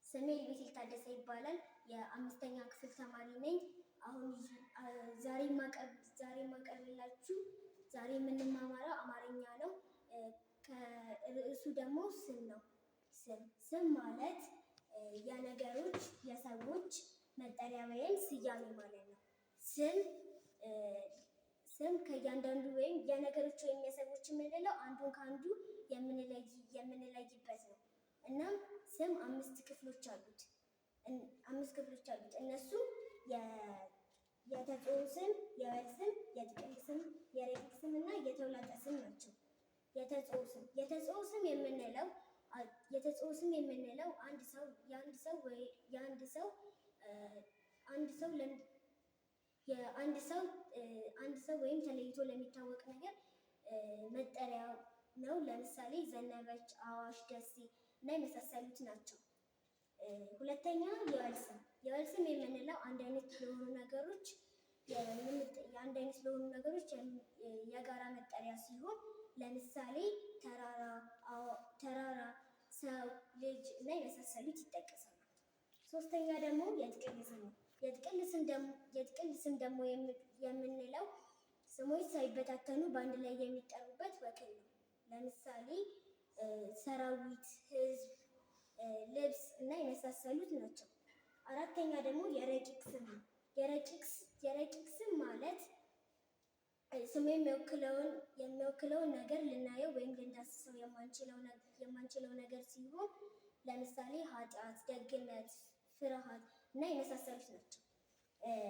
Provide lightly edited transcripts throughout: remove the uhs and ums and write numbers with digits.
ስሜ ቤቴል ታደሰ ይባላል። የአምስተኛ ክፍል ተማሪ ነኝ። አሁን ዛሬ የማቀርብላችሁ ዛሬ የምንማማረው አማርኛ ነው። ከርዕሱ ደግሞ ስም ነው። ስም ማለት የነገሮች የሰዎች መጠሪያ ወይም ስያሜ ማለት ነው። ስም ከእያንዳንዱ ወይም የነገሮች ወይም የሰዎች የምንለው አንዱን ከአንዱ የምንለይበት ነው። እናም ስም 5 ክፍሎች አሉት። እነሱም የተጽኦ ስም፣ የወል ስም፣ የጥቅል ስም፣ የረቂቅ ስም እና የተውላጠ ስም ናቸው። የተጽኦ ስም የምንለው አንድ ሰው ወይም ተለይቶ ለሚታወቅ ነገር መጠሪያ ነው። ለምሳሌ ዘነበች፣ አዋሽ፣ ደሴ እና የመሳሰሉት ናቸው። ሁለተኛ የወል ስም የምንለው አንድ አይነት ለሆኑ ነገሮች የጋራ መጠሪያ ሲሆን ለምሳሌ ተራራ፣ ሰው፣ ልጅ እና የመሳሰሉት ይጠቀሳሉ። ሶስተኛ ደግሞ የጥቅል ስም ነው። የጥቅል ስም ደግሞ የምንለው ስሞች ሳይበታተኑ በአንድ ላይ የሚጠሩበት ወክል ነው። ለምሳሌ ሰራዊት፣ ህዝብ፣ ልብስ እና የመሳሰሉት ናቸው። አራተኛ ደግሞ የረቂቅ ስም ነው። የረቂቅ ስም ማለት ስሙ የሚወክለውን ነገር ልናየው ወይም ልንዳስሰው የማንችለው ነገር ሲሆን ለምሳሌ ኃጢአት፣ ደግነት፣ ፍርሃት እና የመሳሰሉት ናቸው።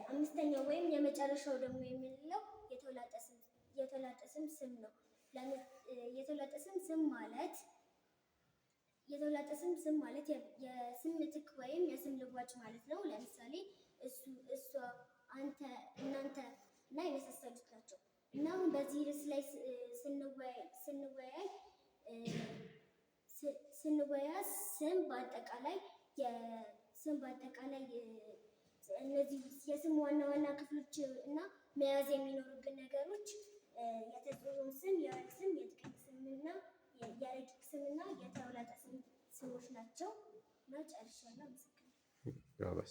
አምስተኛው ወይም የመጨረሻው ደግሞ የምንለው የተውላጠ ስም ነው። የተውላጠ ስም ማለት የስም ምትክ ወይም የስም ልዋጭ ማለት ነው። ለምሳሌ እሱ፣ እሷ፣ አንተ፣ እናንተ እና የመሳሰሉት ናቸው። እና አሁን በዚህ ርዕስ ላይ ስንወያይ ስም በአጠቃላይ እነዚህ የስም ዋና ዋና ክፍሎች እና መያዝ የሚኖሩብን ነገሮች የተጽኦ ስም፣ የወል ስም፣ የጥቅል ስም እና የረቂቅ ስም እና የተውላጠ ስሞች ናቸው። እና ጨርሻለሁ። አመሰግናለሁ።